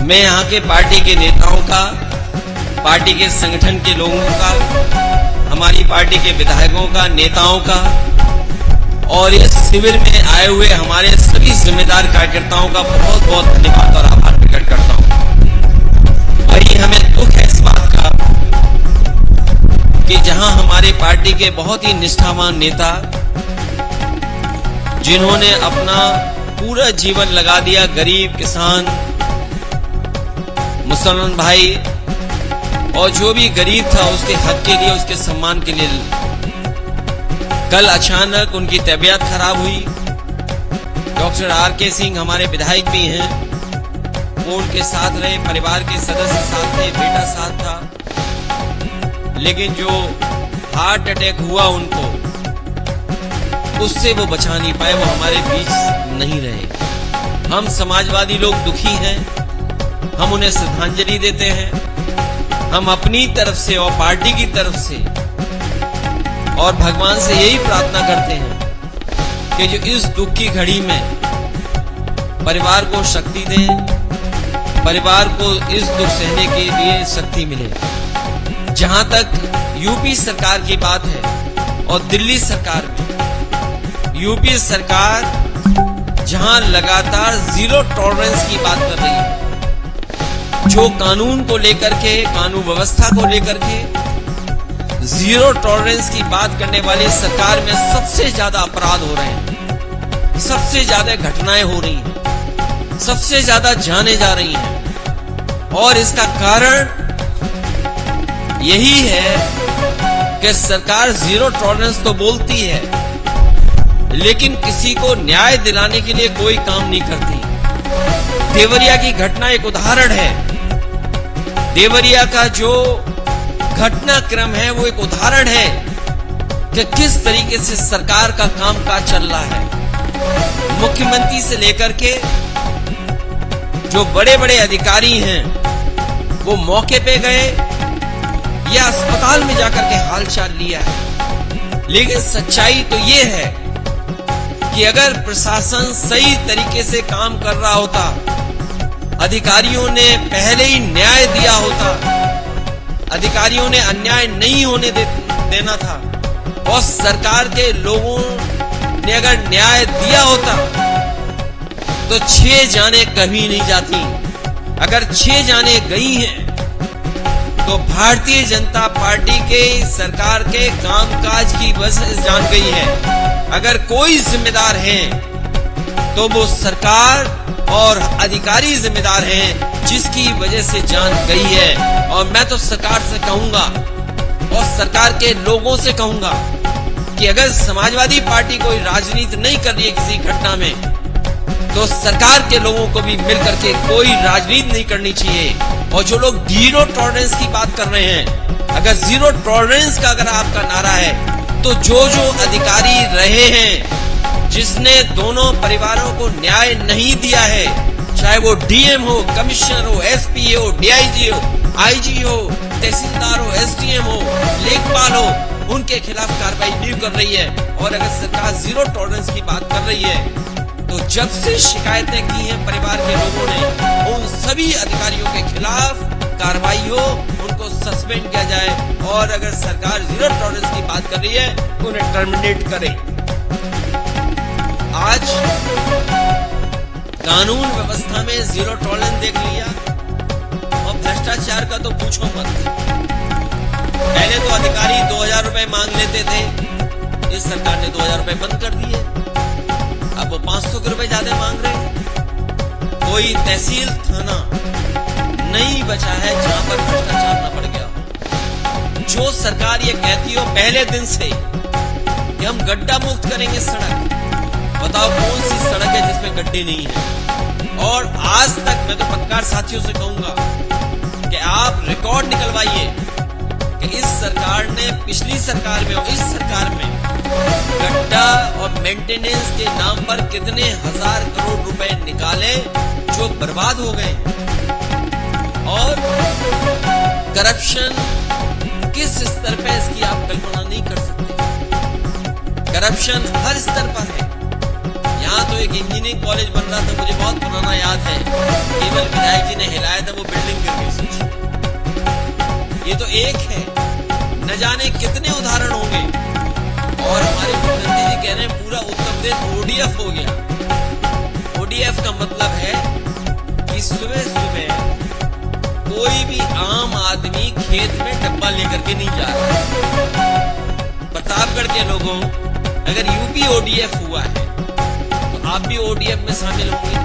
मैं यहाँ के पार्टी के नेताओं का, पार्टी के संगठन के लोगों का, हमारी पार्टी के विधायकों का, नेताओं का और इस शिविर में आए हुए हमारे सभी जिम्मेदार कार्यकर्ताओं का बहुत बहुत धन्यवाद और आभार प्रकट करता हूँ। वही हमें दुख है इस बात का कि जहां हमारे पार्टी के बहुत ही निष्ठावान नेता, जिन्होंने अपना पूरा जीवन लगा दिया गरीब, किसान, मुसलमान भाई और जो भी गरीब था उसके हक के लिए, उसके सम्मान के लिए, कल अचानक उनकी तबीयत खराब हुई। Doctor R K. सिंह हमारे विधायक भी हैं, वो उनके साथ रहे, परिवार के सदस्य साथ थे, बेटा साथ था, लेकिन जो हार्ट अटैक हुआ उनको, उससे वो बचा नहीं पाए, वो हमारे बीच नहीं रहे। हम समाजवादी लोग दुखी हैं, हम उन्हें श्रद्धांजलि देते हैं। हम अपनी तरफ से और पार्टी की तरफ से और भगवान से यही प्रार्थना करते हैं कि जो इस दुख की घड़ी में परिवार को शक्ति दें, परिवार को इस दुख सहने के लिए शक्ति मिले। जहां तक यूपी सरकार की बात है और दिल्ली सरकार में, यूपी सरकार जहां लगातार जीरो टॉलरेंस की बात कर रही है, जो कानून को लेकर के, कानून व्यवस्था को लेकर के जीरो टॉलरेंस की बात करने वाली सरकार में सबसे ज्यादा अपराध हो रहे हैं, सबसे ज्यादा घटनाएं हो रही हैं, सबसे ज्यादा जाने जा रही हैं। और इसका कारण यही है कि सरकार जीरो टॉलरेंस तो बोलती है, लेकिन किसी को न्याय दिलाने के लिए कोई काम नहीं करती। देवरिया की घटना एक उदाहरण है। देवरिया का जो घटनाक्रम है वो एक उदाहरण है कि किस तरीके से सरकार का कामकाज चल रहा है। मुख्यमंत्री से लेकर के जो बड़े बड़े अधिकारी हैं वो मौके पे गए या अस्पताल में जाकर के हालचाल लिया है। लेकिन सच्चाई तो ये है कि अगर प्रशासन सही तरीके से काम कर रहा होता, अधिकारियों ने पहले ही न्याय दिया होता, अधिकारियों ने अन्याय नहीं होने देना था और सरकार के लोगों ने अगर न्याय दिया होता तो 6 जाने कभी नहीं जाती। अगर 6 जाने गई हैं तो भारतीय जनता पार्टी के सरकार के कामकाज की वजह से जान गई है। अगर कोई जिम्मेदार है तो वो सरकार और अधिकारी जिम्मेदार हैं, जिसकी वजह से जान गई है। और मैं तो सरकार से कहूंगा और सरकार के लोगों से कहूंगा कि अगर समाजवादी पार्टी कोई राजनीति नहीं कर रही है किसी घटना में, तो सरकार के लोगों को भी मिलकर के कोई राजनीति नहीं करनी चाहिए। और जो लोग जीरो टॉलरेंस की बात कर रहे हैं, अगर जीरो टॉलरेंस का अगर आपका नारा है, तो जो अधिकारी रहे हैं, जिसने दोनों परिवारों को न्याय नहीं दिया है, चाहे वो डीएम हो, कमिश्नर हो, एसपी हो, डीआईजी हो, आईजी हो, तहसीलदार हो, एसडीएम हो, लेखपाल हो, उनके खिलाफ कार्रवाई नहीं कर रही है। और अगर सरकार जीरो टॉलरेंस की बात कर रही है, तो जब से शिकायतें की हैं परिवार के लोगों ने, उन सभी अधिकारियों के खिलाफ कार्रवाई हो, उनको सस्पेंड किया जाए। और अगर सरकार जीरो टॉलरेंस की बात कर रही है तो उन्हें टर्मिनेट करे। आज कानून व्यवस्था में जीरो टॉलरेंस देख लिया और भ्रष्टाचार का तो पूछो मत। पहले तो अधिकारी 2000 रुपए मांग लेते थे, इस सरकार ने 2000 रुपए बंद कर दिए, अब वो 500 के रुपए ज्यादा मांग रहे हैं। कोई तहसील थाना नहीं बचा है जहां पर भ्रष्टाचार न बढ़ गया। जो सरकार ये कहती हो पहले दिन से कि हम गड्ढा मुक्त करेंगे सड़क, बताओ कौन सी सड़क है जिसमें गड्ढे नहीं है। और आज तक मैं तो पत्रकार साथियों से कहूंगा कि आप रिकॉर्ड निकलवाइए कि इस सरकार ने पिछली सरकार में और इस सरकार में गड्ढा और मेंटेनेंस के नाम पर कितने हजार करोड़ रुपए निकाले जो बर्बाद हो गए। और करप्शन किस स्तर पे, इसकी आप कल्पना नहीं कर सकते। करप्शन हर स्तर पर है। यहाँ तो एक इंजीनियरिंग कॉलेज बन रहा था, मुझे बहुत पुराना याद है, केवल विधायक जी ने हिलाया था, वो बिल्डिंग गिर गई। सोचिए, ये तो एक है, न जाने कितने उदाहरण होंगे। और हमारे मुख्यमंत्री जी कह रहे हैं पूरा उत्तर प्रदेश ODF हो गया। ODF का मतलब है कि सुबह सुबह कोई भी आम आदमी खेत में डब्बा लेकर के नहीं जा रहा। प्रतापगढ़ के लोगों, अगर यूपी ODF हुआ है तो आप भी ODF में शामिल होंगे।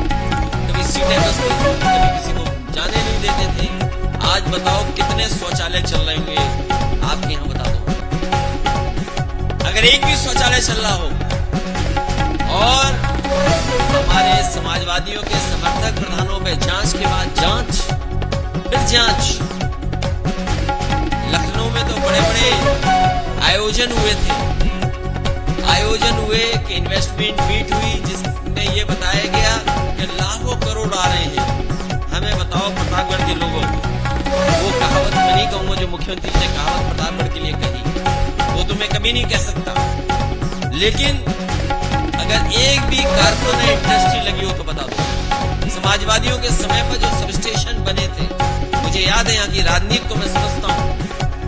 कभी सीटें बसती थी, कभी किसी को जाने नहीं देते थे। आज बताओ कितने शौचालय चल रहे होंगे आपके यहाँ, बता दो। अगर एक भी शौचालय चल रहा हो, और हमारे समाजवादियों के समर्थक प्रधानों पे जांच के बाद जांच फिर जांच। लखनऊ में तो बड़े बड़े आयोजन हुए थे, आयोजन हुए कि इन्वेस्टमेंट मीट हुई, जिसमें ये बताया गया कि लाखों करोड़ आ रहे हैं। हमें बताओ प्रतापगढ़ के लोगों, वो कहावत मैं नहीं कहूंगा जो मुख्यमंत्री ने कहावत प्रतापगढ़ के लिए कही, वो तो मैं कभी नहीं कह सकता। लेकिन अगर एक भी कारखाना इंडस्ट्री लगी हो तो बता दो। समाजवादियों के समय पर जो सब स्टेशन बने थे, मुझे याद है, यहाँ की राजनीति तो मैं समझता हूँ।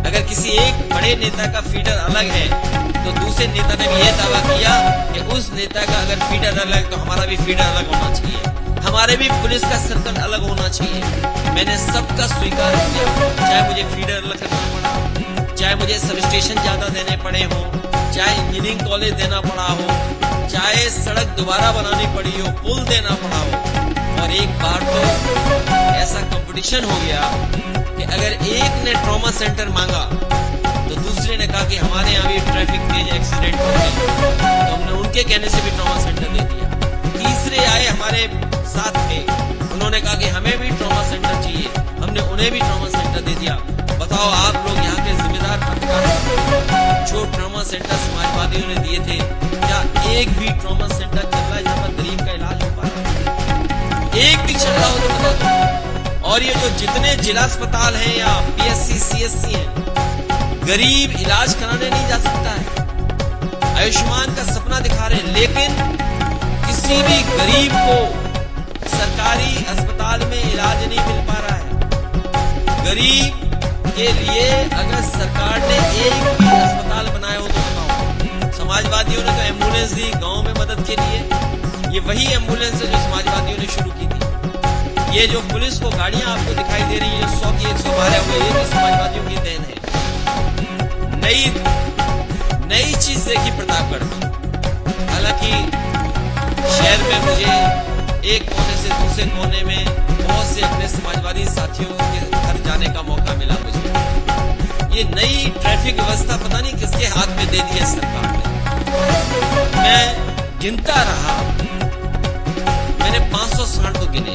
अगर किसी एक बड़े नेता का फीडर अलग है तो दूसरे नेता ने भी यह दावा किया कि उस नेता का अगर फीडर अलग तो हमारा भी फीडर अलग होना चाहिए, हमारे भी पुलिस का सर्कल अलग होना चाहिए। मैंने सबका स्वीकार किया, चाहे मुझे फीडर अलग करना पड़ा, चाहे मुझे सब स्टेशन ज्यादा देने पड़े हो, चाहे इंजीनियरिंग कॉलेज देना पड़ा हो, चाहे सड़क दोबारा बनानी पड़ी हो, पुल देना पड़ा हो। और एक बार तो ऐसा कंपटीशन हो गया कि अगर एक ने ट्रॉमा सेंटर मांगा तो दूसरे ने कहा कि हमारे यहाँ भी ट्रैफिक तेज एक्सीडेंट हो गए, तो हमने उनके कहने से भी ट्रॉमा सेंटर दे दिया। तीसरे आए हमारे साथ थे, उन्होंने कहा कि हमें भी ट्रॉमा सेंटर चाहिए, हमने उन्हें भी ट्रॉमा सेंटर दे दिया। बताओ आप लोग यहाँ के जिम्मेदार पत्रकार, जो ट्रॉमा सेंटर समाजवादियों ने दिए थे, क्या एक भी ट्रॉमा सेंटर चल रहा है जहाँ पर गरीब का इलाज हो पा रहा है? एक भी चल रहा हो तो बता दो। और ये जो जितने जिला अस्पताल हैं या PSC CSC हैं, गरीब इलाज कराने नहीं जा सकता है। आयुष्मान का सपना दिखा रहे हैं, लेकिन किसी भी गरीब को सरकारी अस्पताल में इलाज नहीं मिल पा रहा है। गरीब के लिए अगर सरकार ने एक भी अस्पताल बनाया हो तो बताओ। समाजवादियों ने तो एम्बुलेंस दी गांव में मदद के लिए, ये वही एम्बुलेंस है जो समाजवादियों ने शुरू की थी। ये जो पुलिस को गाड़ियां आपको दिखाई दे रही है, 100 की 112 हुए, ये भी समाजवादियों की देन है। नई चीज देखी प्रतापगढ़ में। हालांकि शहर में मुझे एक कोने से दूसरे कोने में बहुत से अपने समाजवादी साथियों के घर जाने का मौका मिला मुझे। ये नई ट्रैफिक व्यवस्था पता नहीं किसके हाथ में दे दी है सरकार ने। मैं गिनता रहा, मैंने 500 सांड तो गिने,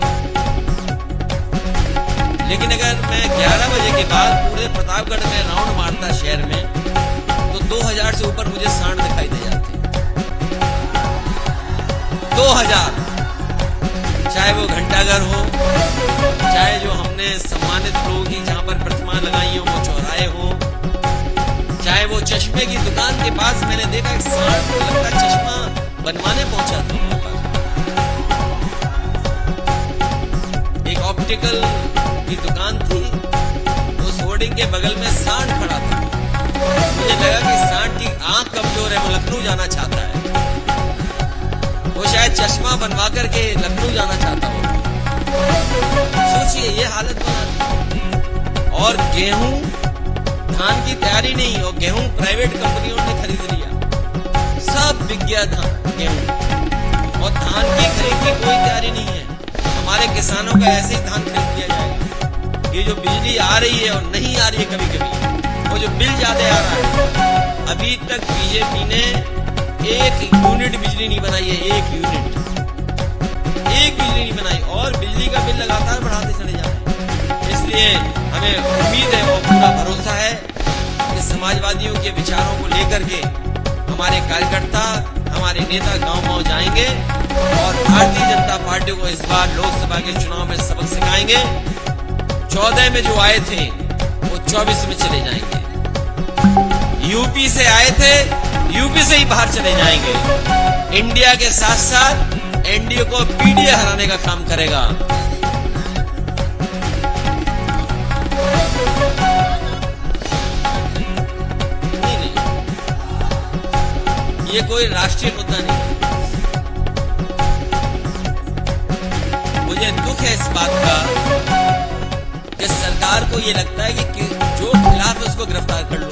लेकिन अगर मैं 11 बजे के बाद पूरे प्रतापगढ़ में राउंड मारता शहर में तो 2000 से ऊपर मुझे सांड दिखाई दे जाते। 2000, चाहे वो घंटाघर हो, चाहे जो हमने सम्मानित लोगों की जहां पर प्रतिमा लगाई हो वो चौराहे हो, चाहे वो चश्मे की दुकान के पास मैंने देखा एक सांड लगता चश्मा बनवाने पहुंचा था वहां पर। एक ऑप्टिकल की दुकान थी, उस होर्डिंग के बगल में सांड खड़ा था। मुझे लगा कि सांड की आंख कमजोर है, वो लखनऊ जाना चाहता है, वो शायद चश्मा बनवा करके लखनऊ जाना चाहता हो। सोचिए ये हालत बना दी। और गेहूं, धान की तैयारी नहीं, और गेहूं प्राइवेट कंपनियों ने खरीद लिया, सब बिक गया धान गेहूं, और धान की खरीद की कोई तैयारी नहीं है। हमारे किसानों का ऐसे ही धान खरीद लिया जाएगा। ये जो बिजली आ रही है और नहीं आ रही है कभी कभी, वो जो बिल ज्यादा आ रहा है, अभी तक बीजेपी ने 1 यूनिट बिजली नहीं बनाई है, 1 यूनिट, 1 बिजली नहीं बनाई, और बिजली का बिल लगातार बढ़ाते चले जा रहे हैं। इसलिए हमें उम्मीद है और पूरा भरोसा है कि समाजवादियों के विचारों को लेकर के हमारे कार्यकर्ता, हमारे नेता गांव-गांव जाएंगे और भारतीय जनता पार्टी को इस बार लोकसभा के चुनाव में सबक सिखाएंगे। 14 में जो आए थे वो 24 में चले जाएंगे। यूपी से आए थे, यूपी से ही बाहर चले जाएंगे। इंडिया के साथ साथ एनडीए को पीडीए हराने का काम करेगा। नहीं, ये कोई राष्ट्रीय मुद्दा नहीं। मुझे दुख है इस बात का कि सरकार को ये लगता है कि जो खिलाफ है उसको गिरफ्तार कर लो,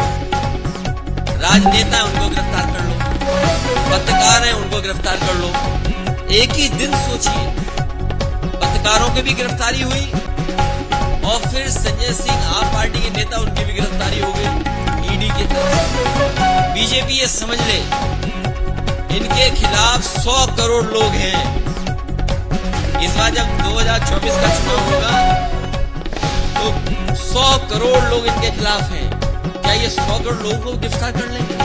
राजनेता है उनको गिरफ्तार कर लो, पत्रकार हैं उनको गिरफ्तार कर लो। एक ही दिन सोचिए, पत्रकारों की भी गिरफ्तारी हुई और फिर संजय सिंह आप पार्टी के नेता उनकी भी गिरफ्तारी हो गई ईडी की तरफ से। बीजेपी ये समझ ले इनके खिलाफ 100 करोड़ लोग हैं। इस बार जब 2024 का चुनाव होगा तो 100 करोड़ लोग इनके खिलाफ हैं। क्या ये 100 करोड़ लोगों को गिरफ्तार कर लेंगे?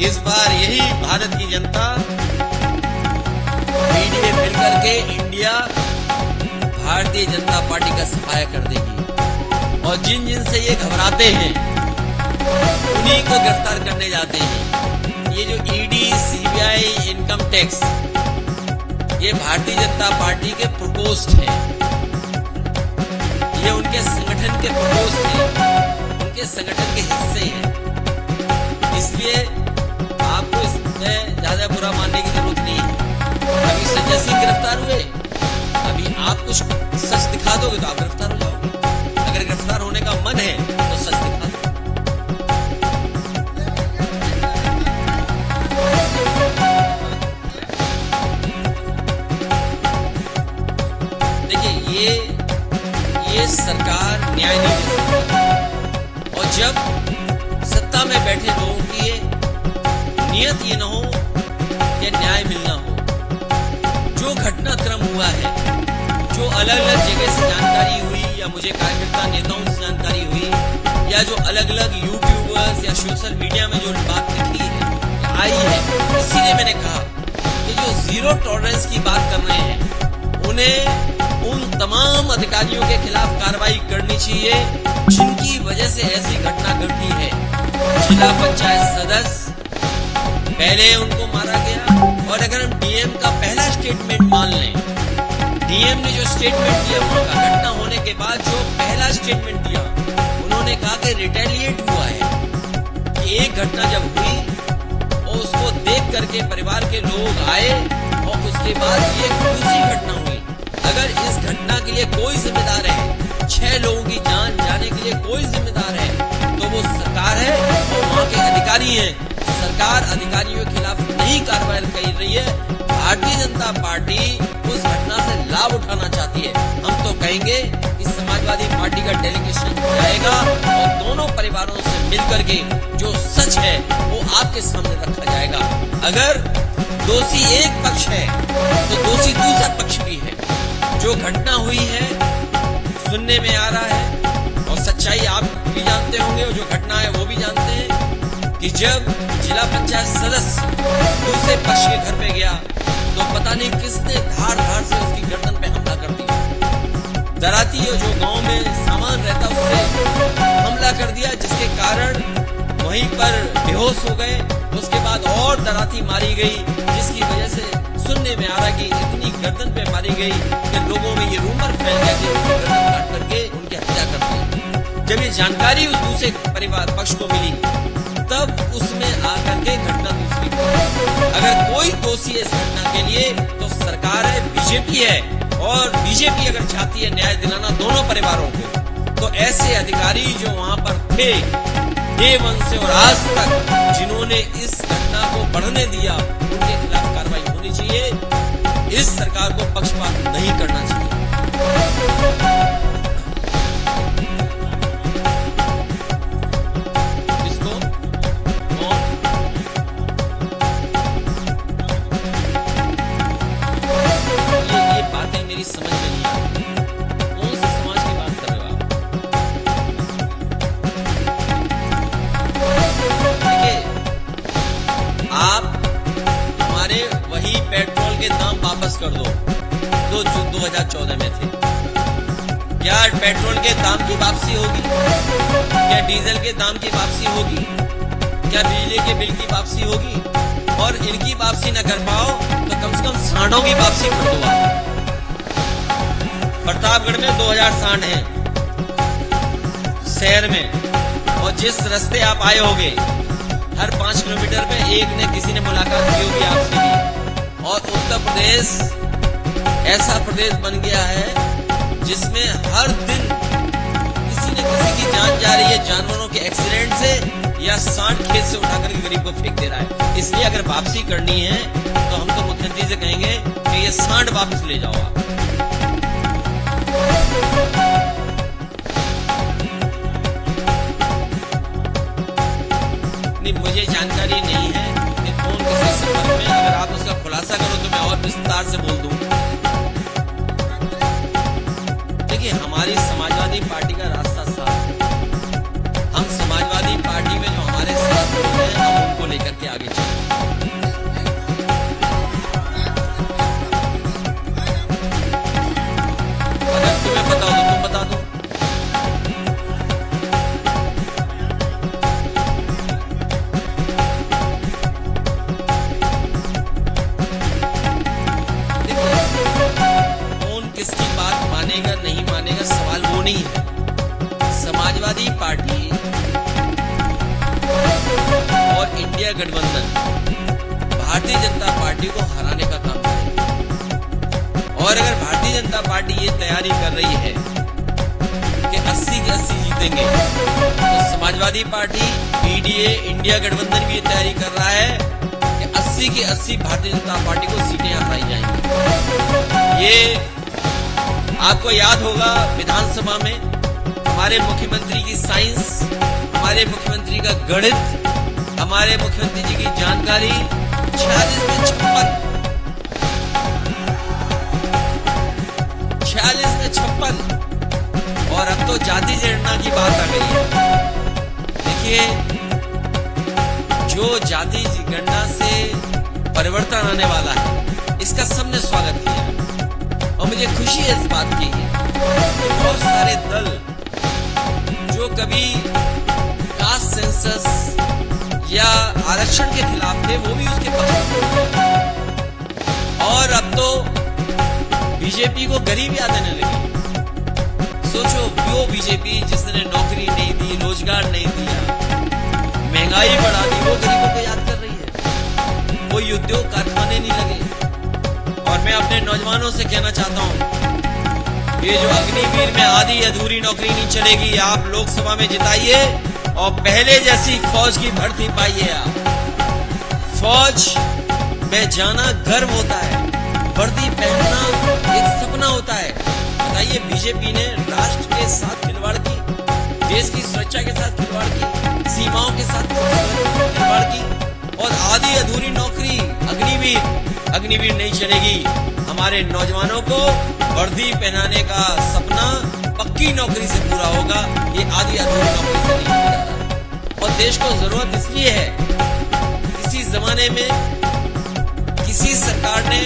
इस बार यही भारत की जनता पीडीए मिलकर के इंडिया भारतीय जनता पार्टी का सफाया कर देगी और जिन जिन से ये घबराते हैं उन्हीं को गिरफ्तार करने जाते हैं। ये जो ईडी, सीबीआई, इनकम टैक्स, ये भारतीय जनता पार्टी के प्रकोष्ठ हैं, ये उनके संगठन के प्रकोष्ठ हैं, उनके संगठन के हिस्से हैं। इसलिए आपको इसमें ज्यादा बुरा मानने की जरूरत नहीं है। अभी संजय सिंह गिरफ्तार हुए, अभी आप कुछ सच दिखा दोगे तो आप गिरफ्तार हो जाओगे। अगर गिरफ्तार होने का मन है तो सच दिखा दो। देखिए ये सरकार न्याय नहीं दे सकती और जब सत्ता में बैठे लोगों की ये नियत ये न हो कि न्याय मिलना हो। जो घटनाक्रम हुआ है, जो अलग अलग जगह से जानकारी हुई या मुझे कार्यकर्ता नेताओं से जानकारी हुई या जो अलग अलग यूट्यूबर्स या सोशल मीडिया में जो बात लिखी है आई है, इसीलिए मैंने कहा कि जो जीरो टॉलरेंस की बात कर रहे हैं उन्हें उन तमाम अधिकारियों के खिलाफ कार्रवाई करनी चाहिए जिनकी वजह से ऐसी घटना घटी है। जिला पंचायत सदस्य पहले उनको मारा गया और अगर हम डीएम का पहला स्टेटमेंट मान लें, डीएम ने जो स्टेटमेंट दिया वहां का घटना होने के बाद जो पहला स्टेटमेंट दिया उन्होंने कहा कि रिटेलिएट हुआ है कि एक घटना जब हुई और उसको देख करके परिवार के लोग आए और उसके बाद ये दूसरी घटना हुई। अगर इस घटना के लिए कोई जिम्मेदार है, 6 लोगों की जान जाने के लिए कोई जिम्मेदार है तो वो सरकार है और वहां के अधिकारी हैं। सरकार अधिकारियों के खिलाफ नहीं कार्रवाई कर रही है। भारतीय जनता पार्टी उस घटना से लाभ उठाना चाहती है। हम तो कहेंगे कि समाजवादी पार्टी का डेलीगेशन जाएगा और दोनों परिवारों से मिलकर के जो सच है वो आपके सामने रखा जाएगा। अगर दोषी एक पक्ष है तो दोषी दूसरा पक्ष भी है। जो घटना हुई है सुनने में आ रहा है और सच्चाई आप भी जानते होंगे और जो घटना है वो भी जानते हैं कि जब जिला पंचायत सदस्य दूसरे पक्ष के घर पे गया तो पता नहीं किसने धार से उसकी गर्दन पे हमला कर दिया। दराती जो गांव में सामान रहता उससे हमला कर दिया जिसके कारण वहीं पर बेहोश हो गए। उसके बाद और दराती मारी गई जिसकी वजह से सुनने में आ रहा कि इतनी गर्दन पे मारी गई कि लोगों में ये रूमर फैल गया कि उनकी गर्दन काट करके उनकी हत्या कर दी। जब ये जानकारी उस दूसरे परिवार पक्ष को मिली तब उसमें आकर के घटना दूसरी। अगर कोई दोषी है इस घटना के लिए तो सरकार है, बीजेपी है और बीजेपी अगर चाहती है न्याय दिलाना दोनों परिवारों को तो ऐसे अधिकारी जो वहां पर थे डे 1 से और आज तक जिन्होंने इस घटना को बढ़ने दिया उनके खिलाफ कार्रवाई होनी चाहिए। इस सरकार को पक्षपात नहीं करना चाहिए। इसको ये बातें मेरी समझ में नहीं आती। कौन से समाज की बात कर रहे हो आप? हमारे वही पेट्रोल के दाम वापस कर दो जो 2014 में थे। क्या पेट्रोल के दाम की वापसी होगी? क्या डीजल के दाम की वापसी होगी? क्या बिजली के बिल की वापसी होगी? और इनकी वापसी न कर पाओ तो कम से कम सांडों की वापसी कर दो आप। प्रतापगढ़ में 2000 सांड हैं शहर में, और जिस रास्ते आप आए होगे हर 5 किलोमीटर पे एक ने किसी ने मुलाकात की होगी आपसे भी। और उत्तर प्रदेश ऐसा प्रदेश बन गया है जिसमें हर दिन किसी न किसी की जान जा रही है, जानवरों के एक्सीडेंट से या सांड खेत से उठाकर के गरीब को फेंक दे रहा है। इसलिए अगर वापसी करनी है तो हम तो मुख्यमंत्री से कहेंगे कि ये सांड वापस ले जाओ आप। नहीं, मुझे जानकारी नहीं है कि कौन किसी संपर्क में, अगर आप उसका खुलासा करो तो मैं और विस्तार से बोल दूं। देखिए, हमारी समाजवादी पार्टी का रास्ता साफ, हम समाजवादी पार्टी में जो हमारे साथ लोग हैं हम उनको लेकर के आगे चलें। अगर तुम्हें पता हो तो तुम बता दो। किसकी बात मानेगा नहीं मानेगा सवाल वो नहीं है। समाजवादी पार्टी और इंडिया गठबंधन भारतीय जनता पार्टी को हराने का काम करेगी। और अगर भारतीय जनता पार्टी ये तैयारी कर रही है कि 80 के 80 जीतेंगे, तो समाजवादी पार्टी, पीडीए, इंडिया गठबंधन भी ये तैयारी कर रहा है कि 80 के 80 भारतीय जनता पार्टी को सीटें हराई जाएंगी। ये आपको याद होगा विधानसभा में हमारे मुख्यमंत्री की साइंस, हमारे मुख्यमंत्री का गणित, हमारे मुख्यमंत्री जी की जानकारी 46 में 56 और अब तो जाति जनगणना की बात आ गई है। देखिए, जो जाति जनगणना से परिवर्तन आने वाला है इसका सबने स्वागत किया और मुझे खुशी है इस बात की कि बहुत सारे दल जो कभी कास्ट सेंसस या आरक्षण के खिलाफ थे वो भी उसके पक्ष में। और अब तो बीजेपी को गरीब याद आने लगी। सोचो, वो बीजेपी जिसने नौकरी नहीं दी, रोजगार नहीं दिया, महंगाई बढ़ा दी, वो गरीबों को याद कर रही है। कोई उद्योग कारखाने नहीं लगे। और मैं अपने नौजवानों से कहना चाहता हूं, ये जो अग्निवीर में आधी अधूरी नौकरी नहीं चलेगी, आप लोकसभा में जिताइए और पहले जैसी फौज की भर्ती पाइए। आप फौज में जाना गर्व होता है, वर्दी पहनना एक सपना होता है। बताइए, बीजेपी ने राष्ट्र के साथ खिलवाड़ की, देश की सुरक्षा के साथ खिलवाड़ की, सीमाओं के साथ खिलवाड़ की, और आधी अधूरी नौकरी अग्निवीर नहीं चलेगी। हमारे नौजवानों को वर्दी पहनाने का सपना पक्की नौकरी से पूरा होगा, ये आधी अधूरी नौकरी से नहीं किया जा रहा। और देश को जरूरत इसलिए है, किसी जमाने में किसी सरकार ने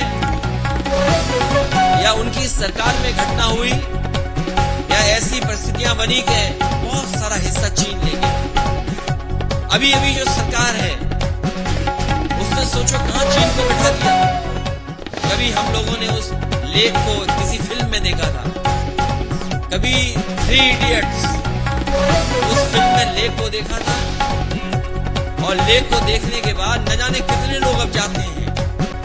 या उनकी सरकार में घटना हुई या ऐसी परिस्थितियां बनी कि बहुत सारा हिस्सा चीन ले गया। अभी जो सरकार है उसने सोचो कहां चीन को बैठा दिया। कभी हम लोगों ने उस लेक को किसी फिल्म में देखा था, कभी 3 इडियट्स उस फिल्म में लेक को देखा था, और लेक को देखने के बाद न जाने कितने लोग अब जाते हैं।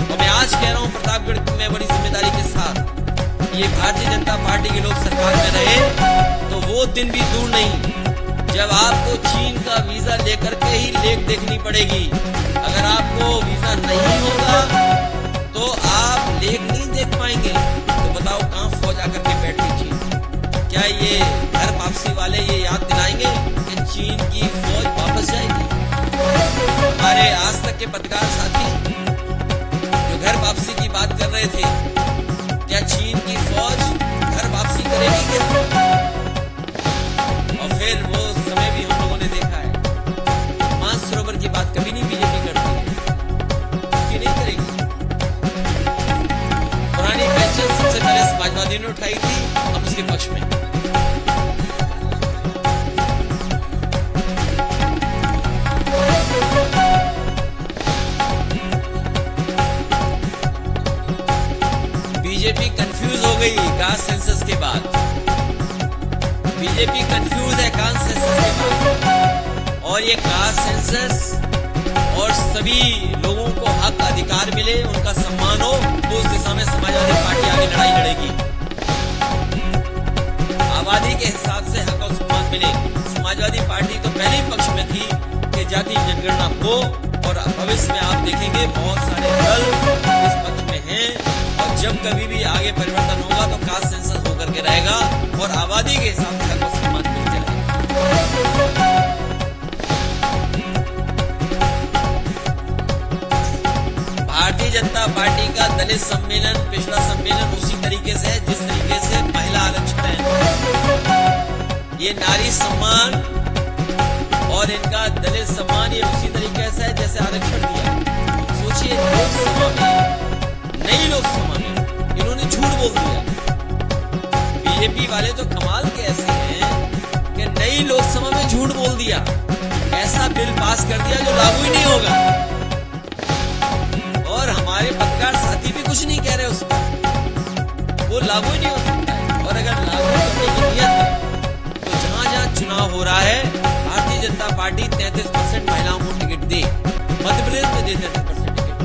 और मैं आज कह रहा हूं प्रतापगढ़ में बड़ी जिम्मेदारी के साथ, ये भारतीय जनता पार्टी के लोग सरकार में रहे तो वो दिन भी दूर नहीं जब आपको चीन का वीजा लेकर के ही लेक देखनी पड़ेगी। अगर आपको वीजा नहीं होगा तो आप लेक नहीं देख पाएंगे। तो बताओ कहां फौज आकर के बैठी चीन? क्या ये घर वापसी वाले ये याद दिलाएंगे कि चीन की फौज वापस जाएगी? हमारे आज तक के पत्रकार साथी जो घर वापसी की बात कर रहे थे, क्या चीन की फौज घर वापसी करेगी क्या? और फिर वो समय भी हम लोगों ने देखा है, मानसरोवर की बात कभी नहीं बीजेपी करती है, उसकी नहीं करेगी। पुरानी पेंशन सबसे पहले समाजवादी ने उठाई थी, अब उसके पक्ष में। कंफ्यूज हो गई कास्ट सेंसस के बाद। बीजेपी कंफ्यूज है कास्ट सेंसस के बाद, और ये कास्ट सेंसस और सभी लोगों को हक अधिकार मिले, उनका सम्मान हो, तो उस दिशा में समाजवादी पार्टी आगे लड़ाई लड़ेगी। आबादी के हिसाब से हक और सम्मान मिले। समाजवादी पार्टी तो पहले ही पक्ष में थी कि जाति जनगणना हो, और भविष्य में आप देखेंगे बहुत सारे दल इस पक्ष में हैं, और जब कभी भी आगे परिवर्तन होगा तो कास्ट सेंसस होकर के रहेगा और आबादी के हिसाब से हक और सम्मान मिलते रहेगा। भारतीय जनता पार्टी का दलित सम्मेलन पिछला सम्मेलन उसी तरीके से है जिस तरीके से महिला आरक्षण है। ये नारी सम्मान और इनका दलित सम्मान ये उसी तरीके से है जैसे आरक्षण दिया। सोचिए, लोकसभा में, नई लोकसभा में इन्होंने झूठ बोल दिया। बीजेपी वाले तो कमाल के ऐसे हैं कि नई लोकसभा में झूठ बोल दिया, ऐसा बिल पास कर दिया जो लागू ही नहीं होगा, और हमारे पत्रकार साथी भी कुछ नहीं कह रहे उस पर, वो लागू ही नहीं हो सकता है। और अगर लागू करने की नियत है तो जहां जहां चुनाव हो रहा है भारतीय जनता पार्टी 33% महिलाओं को टिकट दे। मध्य प्रदेश में दे 33% टिकट,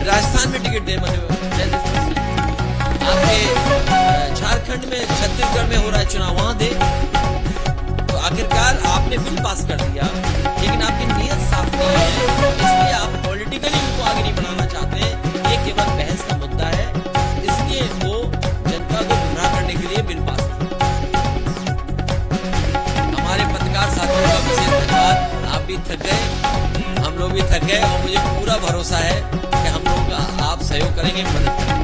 राजस्थान में टिकट दे 33%, आपके झारखंड में, छत्तीसगढ़ में हो रहा है चुनाव, वहां दे। तो आखिरकार आपने बिल पास कर दिया, लेकिन आपकी नीयत साफ नहीं है, इसलिए आप पॉलिटिकली उनको आगे नहीं बढ़ाना चाहते हैं। ये केवल बहस का मुद्दा है, इसलिए वो जनता को गुमराह करने के लिए बिल पास किया। हमारे पत्रकार साथियों का विशेष धन्यवाद। आप भी थक गए, हम लोग भी थक गए, और मुझे पूरा भरोसा है कि हम लोग आप सहयोग करेंगे, मदद करेंगे।